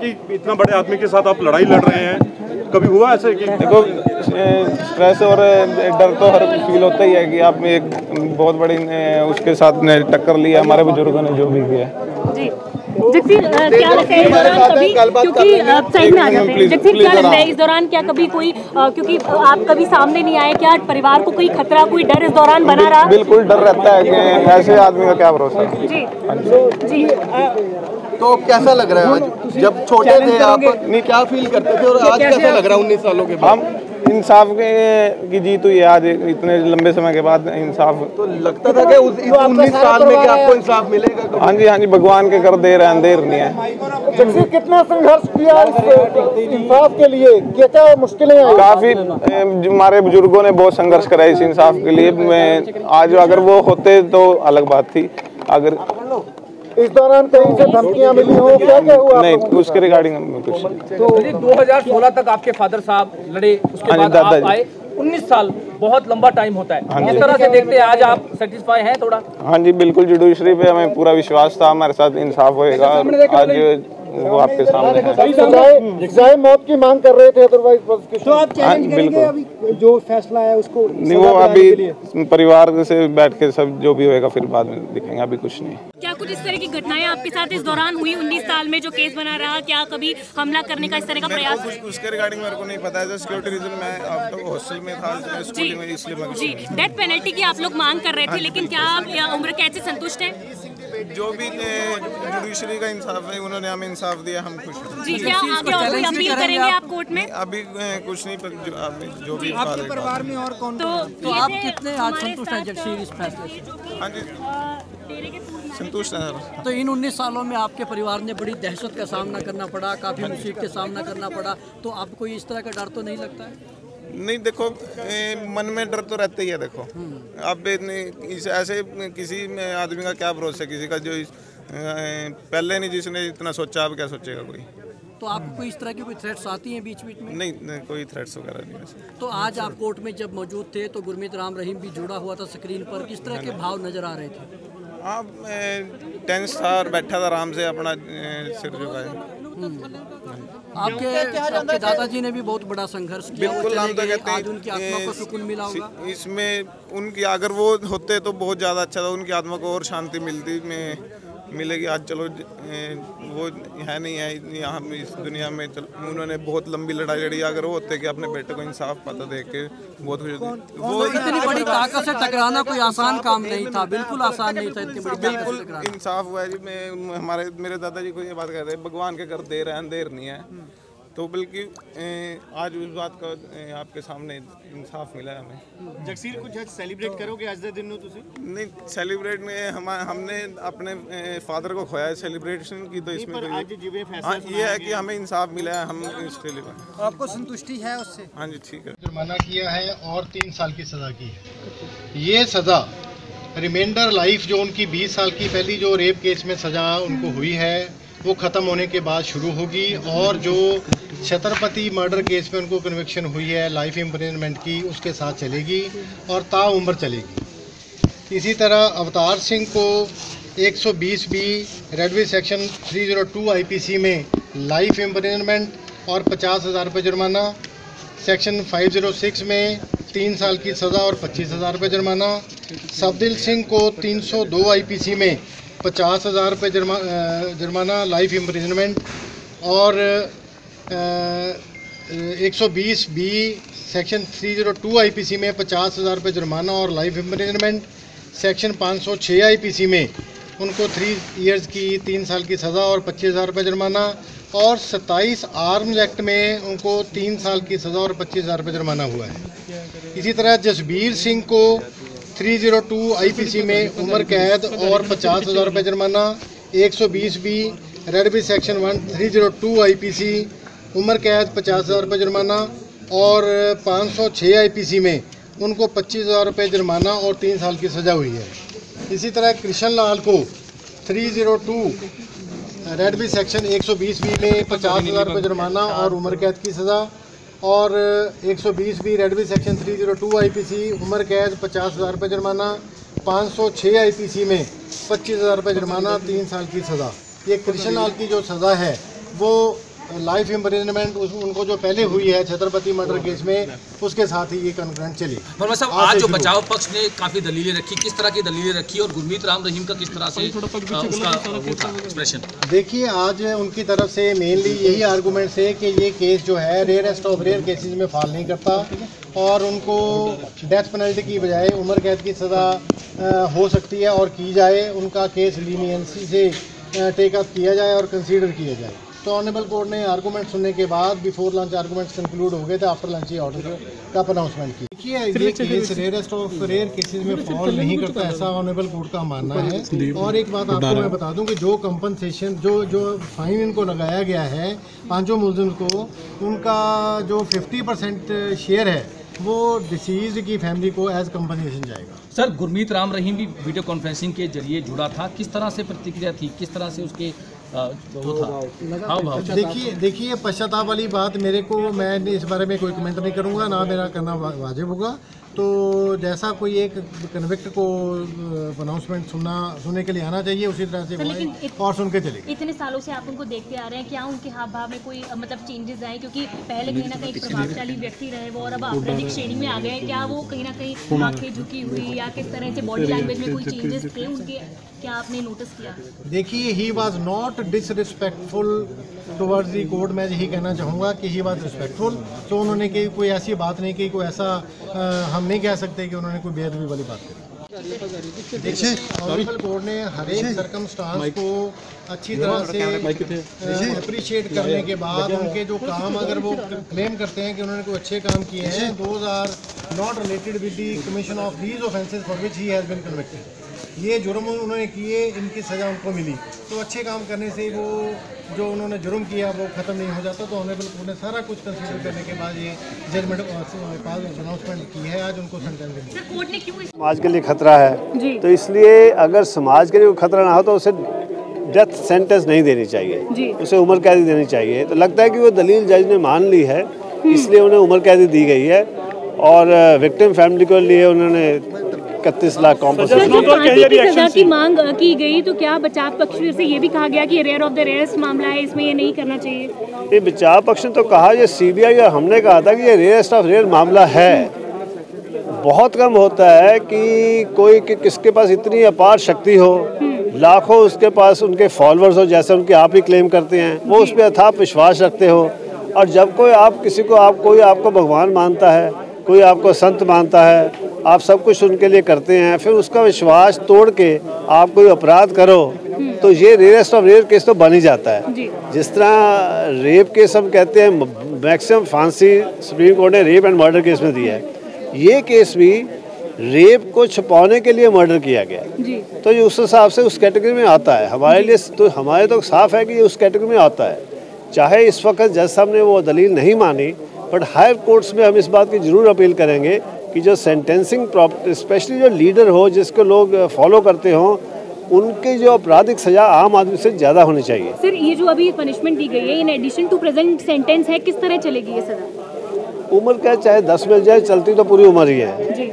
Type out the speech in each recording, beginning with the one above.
कि इतना बड़े आदमी के साथ आप लड़ाई लड़ रहे हैं, कभी हुआ ऐसे कि? देखो, स्ट्रेस और डर तो हर फील होता ही है कि आप एक बहुत बड़ी उसके साथ टक्कर ली है, हमारे बुजुर्गों ने जो भी किया जी। जगसीर, क्या लगता है इस दौरान कभी, क्योंकि साइड में आ जाते हैं, जगसीर क्या लगता है इस दौरान क्या कभी कोई, क्योंकि आप कभी सामने नहीं आए, क्या परिवार को कोई खतरा, कोई डर इस दौरान बना रहा? बिल्कुल डर रहता है कि ऐसे आदमी का क्या भरोसा जी जी। तो कैसा लग रहा है आज, जब छोटे थे आप क्या फील करते थे और आज कैसा लग रहा है 19 सालों के बाद? हम इंसाफ की जीत हुई है आज, इतने लंबे समय के बाद इंसाफ। तो लगता था कि उस 19 साल में कि आपको इंसाफ मिलेगा? हाँ जी, भगवान के कर दे रहे हैं, देर नहीं है। जगसीर, कितना संघर्ष किया इस इंसाफ के लिए, क्या मुश्किलें आई? काफी हमारे बुजुर्गों ने बहुत संघर्ष करा इस इंसाफ के लिए। आज अगर वो होते तो अलग बात थी। अगर इस दौरान कहीं से धमकियां मिली हो, क्या हुआ? नहीं, उसके रिगार्डिंग कुछ। तो 2016 तक आपके फादर साहब लड़े, उसके बाद आप आए, 19 साल बहुत लंबा टाइम होता है। किस तरह से देखते हैं आज आप सेटिस्फाई हैं थोड़ा? हाँ जी, बिल्कुल। जुडिशरी पे हमें पूरा विश्वास था, हमारे साथ इंसाफ होएगा। आज वो आपके सामने है। सजाए मौत की मांग कर रहे थे, अदरवाइज तो आप चैलेंज करेंगे अभी जो फैसला है उसको? नहीं, वो अभी परिवार से बैठ के सब जो भी होएगा फिर बाद में दिखेंगे, अभी कुछ नहीं। क्या कुछ इस तरह की घटनाएं आपके साथ इस दौरान हुई 19 साल में जो केस बना रहा, क्या कभी हमला करने का इस तरह का प्रयास? उसके रिगार्डिंग मेरे को नहीं पता है, सिक्योरिटी रीजन मैं अब तो हॉस्टल में था, स्कूल में, इसलिए मैं जी। डेथ पेनल्टी की आप लोग मांग कर रहे थे, लेकिन क्या आप उम्र कैद से संतुष्ट हैं? जो भी जुडिशरी का इंसाफ है, उन्होंने हमें इंसाफ दिया, हम खुश हैं। जी, क्या आगे और कोई अपील करेंगे आप कोर्ट में? अभी कुछ नहीं, पर जो भी आपके परिवार में और कौन? तो आप कितने आज संतुष्ट हैं जगसीर इस फैसले से? हाँ जी, संतुष्ट है। तो इन 19 सालों में आपके परिवार ने बड़ी दहशत का सामना करना पड़ा, काफी मुसीबत का सामना करना पड़ा, तो आपको कोई इस तरह का डर तो नहीं लगता है? नहीं, देखो, मन में डर तो रहता ही है। देखो, अब ऐसे किसी आदमी का क्या भरोसा, किसी का जो पहले नहीं जिसने इतना सोचा, अब क्या सोचेगा कोई? तो आपको कोई इस तरह की कोई थ्रेट्स आती हैं बीच बीच में? नहीं, कोई थ्रेट्स वगैरह नहीं वैसे। तो आज आप कोर्ट में जब मौजूद थे तो गुरमीत राम रहीम भी जुड़ा हुआ था स्क्रीन पर, किस तरह के भाव नजर आ रहे थे? हाँ, टेंस था, बैठा था आराम से, अपना सिर झुकाए। आपके दादाजी ने भी बहुत बड़ा संघर्ष किया। बिल्कुल, हम तो कहते हैं आज उनकी आत्मा को सुकून मिला होगा। इसमें उनकी अगर वो होते तो बहुत ज़्यादा अच्छा था, उनकी आत्मा को और शांति मिलेगी। आज चलो वो है नहीं है यहाँ इस दुनिया में, उन्होंने बहुत लंबी लड़ाई लड़ी। अगर वो होते कि अपने बेटे को इंसाफ पाता देख के बहुत खुश होती। वो इतनी बड़ी ताकत से टकराना कोई आसान काम नहीं था, बिल्कुल आसान नहीं था इतनी बड़ी ताकत से टकराना। इंसाफ हुआ है जी। मेरे दादाजी को ये बात कहते हैं, भगवान के कर दे रहे हैं, देर नहीं है। तो बल्कि आज उस बात का आपके सामने इंसाफ मिला है हमें। जगसीर, कुछ आज सेलिब्रेट करोगे आज दे दिन ਨੂੰ ਤੁਸੀਂ? नहीं, सेलिब्रेट में हमने अपने फादर को खोया है, सेलिब्रेशन की तो इसमें हाँ, ये है कि हमें इंसाफ मिला है, हम इसके लिए आपको संतुष्टि है उससे? हाँ जी, ठीक है। जुर्माना किया है और 3 साल की सज़ा की है। ये सज़ा रिमाइंडर लाइफ जो उनकी 20 साल की पहली जो रेप केस में सज़ा उनको हुई है वो ख़त्म होने के बाद शुरू होगी, और जो छत्रपति मर्डर केस में उनको कन्विक्शन हुई है लाइफ इम्प्रिजनमेंट की, उसके साथ चलेगी और ताउम्र चलेगी। इसी तरह अवतार सिंह को 120 बी रेडवी सेक्शन 302 IPC में लाइफ इम्प्रिजनमेंट और 50,000 रुपये जुर्माना, सेक्शन 506 में 3 साल की सज़ा और 25,000 रुपये जुर्माना। सफदिल सिंह को 302 IPC में 50,000 रुपये जुर्माना, लाइफ इम्प्रिजनमेंट, और 120 बी सेक्शन 302 IPC में 50,000 रुपये जुर्माना और लाइफ इम्प्रिजनमेंट। सेक्शन 506 IPC में उनको 3 इयर्स की 3 साल की सज़ा और 25,000 रुपये जुर्माना, और 27 आर्म्स एक्ट में उनको 3 साल की सज़ा और 25,000 रुपये जुर्माना हुआ है। इसी तरह जसबीर सिंह को 302 IPC में उम्र कैद और 50,000 रुपये जुर्माना, 120 बी रेडवी सेक्शन 302 IPC उम्र कैद 50,000 रुपये जुर्माना, और 506 IPC में उनको 25,000 रुपये जुर्माना और 3 साल की सज़ा हुई है। इसी तरह कृष्ण लाल को 302 रेडवी सेक्शन 120 बी में 50,000 रुपये जुर्माना और उम्र कैद की सज़ा, और 120 बी रेडवी सेक्शन 302 IPC उम्र कैद 50,000 रुपये जुर्माना, 506 IPC में 25,000 रुपये जुर्माना, 3 साल की सज़ा। ये कृष्ण लाल की जो सज़ा है वो लाइफ इम्प्रिजनमेंट उनको जो पहले हुई है छत्रपति मर्डर केस में, उसके साथ ही ये कंकरेंट चली। वर्मा साहब, आज जो बचाव पक्ष ने काफ़ी दलीलें रखी, किस तरह की दलीलें रखी और गुरमीत राम रहीम का किस तरह से उसका एक्सप्रेशन? देखिए, आज उनकी तरफ से मेनली यही आर्गूमेंट्स है कि ये केस जो है रेयरेस्ट ऑफ रेयर केसेस में फॉल नहीं करता और उनको डेथ पेनल्टी की बजाय उम्र कैद की सज़ा हो सकती है और की जाए। उनका केस लीनियंसी से टेक अप किया जाए और कंसीडर किया जाए। तो ऑनरेबल कोर्ट ने आर्गूमेंट सुनने के बाद बिफोर लंच आर्गूमेंट्स कंक्लूड हो गए थे, आफ्टर लंच ये ऑर्डर का अनाउंसमेंट की। देखिए, ये case rarest of rare cases में फॉल नहीं करता, ऐसा ऑनरेबल कोर्ट का मानना है। और एक बात आपको मैं बता दूं कि जो कंपनसेशन जो फाइन इनको लगाया गया है पांचों मुलजिम को, उनका जो 50% शेयर है वो डिसीज की फैमिली को एज कंपनसेशन जाएगा। सर, गुरमीत राम रहीम भी वीडियो कॉन्फ्रेंसिंग के जरिए जुड़ा था, किस तरह से प्रतिक्रिया थी, किस तरह से उसके वो था? देखिए पश्चाताप वाली बात मेरे को, मैं इस बारे में कोई कमेंट नहीं करूंगा, ना मेरा करना वाजिब होगा। तो जैसा कोई एक कन्विक्ट को अनाउंसमेंट सुनने के लिए आना चाहिए, उसी तरह से और सुन के चलेगी। इतने सालों से आप उनको देखते आ रहे हैं, क्या उनके हाव भाव में कोई मतलब चेंजेस आए? क्योंकि पहले कहीं ना कहीं प्रभावशाली व्यक्ति रहे वो और अब आपराधिक श्रेणी में आ गए, क्या वो कहीं ना कहीं आंखें झुकी हुई या किस तरह से बॉडी लैंग्वेज में कोई चेंजेस थे उनके, क्या आपने नोटिस किया? देखिए, he was not disrespectful towards the court. मैं यही कहना चाहूँगा कि ही वॉज रिस्पेक्टफुल। तो उन्होंने कोई ऐसी बात नहीं की, कोई ऐसा हम नहीं कह सकते कि उन्होंने कोई बेअदबी वाली बात करी। देखिए, ऑनरेबल कोर्ट ने हर एक सर्कमस्टांस को अच्छी तरह से अप्रिशिएट करने के बाद उनके जो काम, अगर वो क्लेम करते हैं कि उन्होंने कोई अच्छे काम किए हैं, those are not related with the commission of these offences for which he has been convicted. ये जुर्म उन्होंने किए, इनकी सज़ा उनको मिली, तो अच्छे काम करने से वो जो उन्होंने जुर्म किया वो ख़त्म नहीं हो जाता। तो ऑनरेबल कोर्ट ने सारा कुछ कंसीडर करने के बाद ये जजमेंट अनाउंसमेंट की है, आज उनको सेंटेंस कोर्ट ने क्यों समाज के लिए खतरा है, तो इसलिए अगर समाज के लिए कोई खतरा ना हो तो उसे डेथ सेंटेंस नहीं देनी चाहिए, उसे उम्र कैदी देनी चाहिए। तो लगता है कि वो दलील जज ने मान ली है, इसलिए उन्हें उम्र कैदी दी गई है और विक्टिम फैमिली के लिए उन्होंने 31 लाख कॉम्पनसेशन सजा की मांग की गई। तो क्या बचाव पक्ष से ये भी कहा गया कि रेयर ऑफ द रेयरेस्ट मामला है, इसमें ये नहीं करना चाहिए? ये बचाव पक्ष ने तो कहा, ये सीबीआई और हमने कहा था कि ये रेयरेस्ट ऑफ रेयर मामला है। बहुत कम होता है कि कोई किसके पास इतनी अपार शक्ति हो, लाखों उसके पास उनके फॉलोअर्स हो, जैसे उनके आप ही क्लेम करते हैं, वो उस पर अथाह विश्वास रखते हो। और जब कोई आप किसी को कोई आपको भगवान मानता है, कोई आपको संत मानता है, आप सब कुछ उनके लिए करते हैं, फिर उसका विश्वास तोड़ के आप कोई अपराध करो, तो ये रेयरेस्ट ऑफ रेयर केस तो बन ही जाता है। जिस तरह रेप केस हम कहते हैं, मैक्सिमम फांसी सुप्रीम कोर्ट ने रेप एंड मर्डर केस में दिया है, ये केस भी रेप को छुपाने के लिए मर्डर किया गया, तो ये उस हिसाब से उस कैटेगरी में आता है। हमारे लिए तो हमारे तो साफ है कि ये उस कैटेगरी में आता है। चाहे इस वक्त जज साहब ने वो दलील नहीं मानी, बट हायर कोर्ट्स में हम इस बात की जरूर अपील करेंगे कि जो सेंटेंसिंग स्पेशली जो लीडर हो, जिसको लोग फॉलो करते हो, उनकी जो आपराधिक सजा आम आदमी से ज़्यादा होनी चाहिए। सर, ये जो अभी पनिशमेंट दी गई है in addition to present sentence है, किस तरह चलेगी ये सजा? उम्र क्या, चाहे 10 मिल जाए, चलती तो पूरी उम्र ही है जी।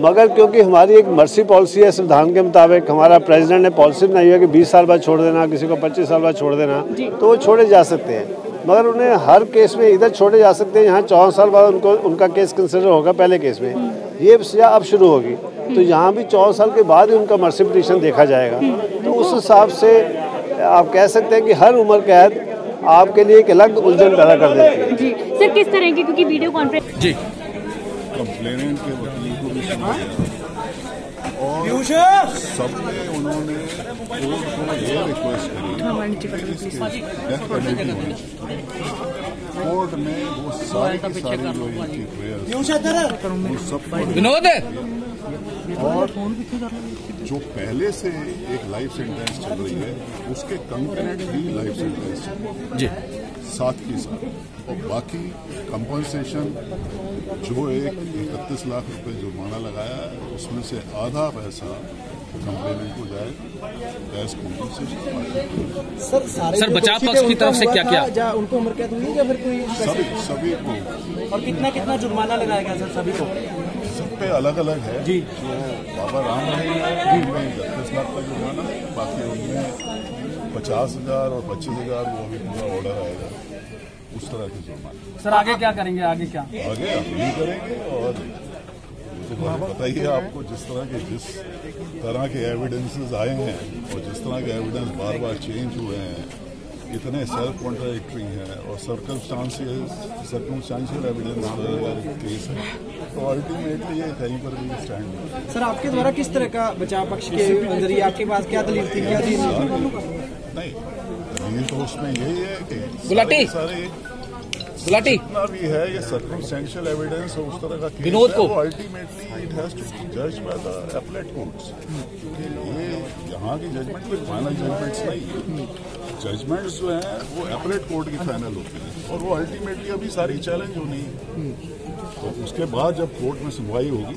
मगर क्योंकि हमारी एक मर्सी पॉलिसी है, संविधान के मुताबिक हमारा प्रेसिडेंट ने पॉलिसी बनाई है कि 20 साल बाद छोड़ देना, किसी को 25 साल बाद छोड़ देना, तो वो छोड़े जा सकते हैं। मगर उन्हें हर केस में इधर छोड़े जा सकते हैं, यहाँ 14 साल बाद उनका केस कंसिडर होगा पहले केस में, ये सजा अब शुरू होगी, तो यहाँ भी 14 साल के बाद ही उनका मर्सी पिटीशन देखा जाएगा। तो उस हिसाब से आप कह सकते हैं कि हर उम्र कैद आपके लिए एक अलग उलझन पैदा कर देती है जी। सर, किस तरह की, क्योंकि वीडियो कॉन्फ्रेंस जी कंप्लेनेंट के वकील को भी सुना और सबने उन्होंने कोर्ट को ये रिक्वेस्ट करी, कोर्ट ने वो सारी की सारी जो इनकी प्रेयर्स और जो पहले से एक लाइफ सेंटेंस चल रही है, उसके कंकरेंट भी लाइफ सेंटेंस जी साथ की साथ, और बाकी कंपनसेशन जो 31 लाख रुपए जुर्माना लगाया है, उसमें से आधा पैसा कंप्लेनेंट को जाए एज कंपनसेशन। सर, बचाव पक्ष की तरफ से क्या क्या उनको उम्र कैद हुई या फिर कोई सभी को? और कितना जुर्माना लगाया गया सर सभी को? सब पे अलग अलग है जी। जो बाबा राम रहीम है उनमें 31 लाख का जुर्माना है, बाकी उनमें 50,000 और 25,000 वो भी पूरा ऑर्डर आएगा। उस तरह के जुर्माने। सर आगे क्या करेंगे, आगे क्या? आगे अपील करेंगे और तो पता ही है आपको, जिस तरह के एविडेंसेस आए हैं और जिस तरह के एविडेंस बार बार चेंज हुए हैं, इतने सेल्फ कॉन्ट्राडिक्टरी हैं और सर्कमस्टांशियल एविडेंस केस है, तो अल्टीमेटली ये कहीं पर भी स्टैंड नहीं। सर आपके द्वारा किस तरह का बचाव पक्ष के नजरिए आपके पास क्या दलील थी, क्या थी? नहीं, दलील तो उसमें यही है कि सारे जितना भी है ये सर्कमस्टेंशियल एविडेंस और उस तरह का केस विनोद को ultimately it has to be judged by the appellate courts, क्योंकि ये यहाँ की जजमेंट कोई फाइनल जजमेंट्स नहीं है। जजमेंट्स जो हैं वो एपलेट कोर्ट की फाइनल होती है और वो अल्टीमेटली अभी सारी चैलेंज होनी है, तो उसके बाद जब कोर्ट में सुनवाई होगी।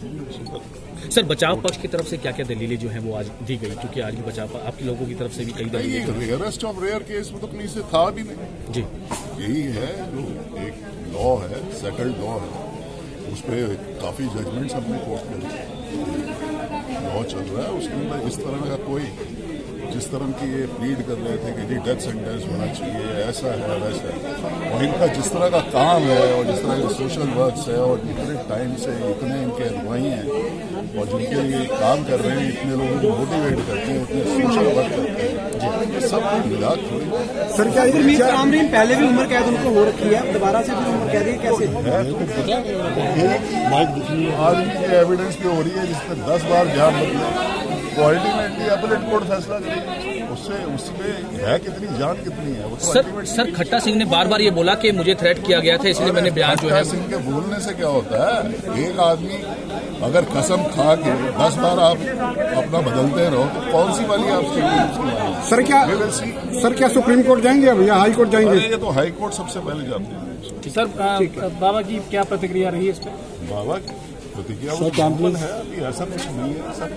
सर बचाव पक्ष की तरफ से क्या क्या दलीलें जो हैं वो आज दी गई, क्योंकि आज भी बचाव आपके लोगों की तरफ से भी कई दलीलें। रेयरेस्ट ऑफ रेयर केस में तो कहीं से था भी नहीं जी, यही है जो एक लॉ है, सेटल्ड लॉ है, उस पर काफी जजमेंट्स हमने कोर्ट में लॉ चल रहा है, उसके अंदर इस तरह का कोई जिस तरह की ये प्लीड कर रहे थे कि जी डेथ सेंटेंस होना चाहिए, ऐसा है वैसा है, और इनका जिस तरह का काम है और जिस तरह के सोशल वर्क्स है और इतने टाइम से इतने इनके अगुवाई हैं और जिनके लिए काम कर रहे हैं, इतने लोगों को मोटिवेट करते हैं, इतने सोशल वर्क करते हैं, ये सब मिला थोड़ी। सर क्या आमरीन पहले भी उम्र कैद उनको हो रखी है, दोबारा से भी उम्र कैद कैसे है? तो आदमी की एविडेंस पे हो रही है जिसपे 10 बार जवाब बदले, वो अल्टीमेटली अपीलेट कोर्ट फैसला करेगी, उसमें है कितनी जान कितनी है वो तो। सर खट्टा सिंह ने बार बार ये बोला कि मुझे थ्रेट किया गया था, इसलिए मैंने बयान जो है। खट्टा सिंह के बोलने से क्या होता है, एक आदमी अगर कसम खा के 10 बार आप अपना बदलते रहो तो कौन सी वाली आप सर क्या सुप्रीम कोर्ट जाएंगे अब या हाई कोर्ट जाएंगे? ये तो हाई कोर्ट सबसे पहले जाते हैं। सर बाबा की क्या प्रतिक्रिया रही है इस पर? बाबा की प्रतिक्रिया वो है, अभी ऐसा कुछ नहीं है सब,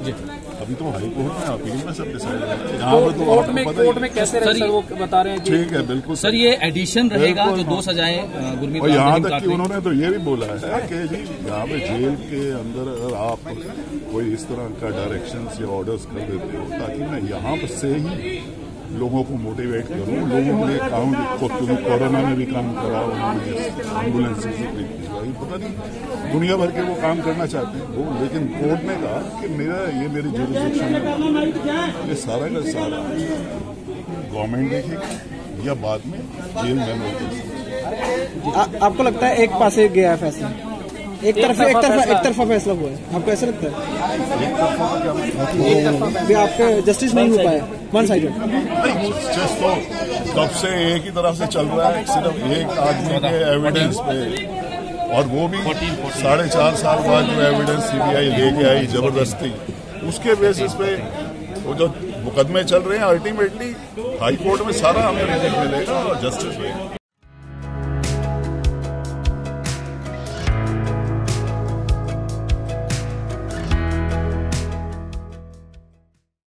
अभी तो हाई कोर्ट में अपील में सब डिसाइड है। कोर्ट में कैसे रहे सर, वो बता रहे हैं? ठीक है, बिल्कुल सर ये एडिशन रहेगा जो 2 सजाएं गुरमीत। और यहाँ तक कि उन्होंने तो ये भी बोला है कि जी यहाँ पे जेल के अंदर अगर आप कोई इस तरह का डायरेक्शंस या ऑर्डर्स कर देते हो ताकि मैं यहाँ से ही लोगों को मोटिवेट करूँ, लोगों के लिए काम, क्योंकि कोरोना में भी काम करा उन्होंने, एम्बुलेंस पता नहीं दुनिया भर के वो काम करना चाहते हैं वो, लेकिन कोर्ट ने कहा कि मेरी जुरिसडिक्शन है, ये सारा का सारा गवर्नमेंट देखेगी या बाद में जेल में आपको लगता है एक पासे गया है फैसला, एक तरफा फैसला हुआ है, आपको ऐसा लगता है? आपका जस्टिस नहीं हो पाया, वन साइडेड? जस्टिस तो तब से एक ही तरफ से चल रहा है, सिर्फ एक आदमी के एविडेंस पे, और वो भी 4.5 साल बाद जो एविडेंस सीबीआई लेके आई जबरदस्ती, उसके बेसिस पे वो जो मुकदमे चल रहे हैं अल्टीमेटली हाई कोर्ट में सारा हमें रिजल्ट मिलेगा और जस्टिस होगा।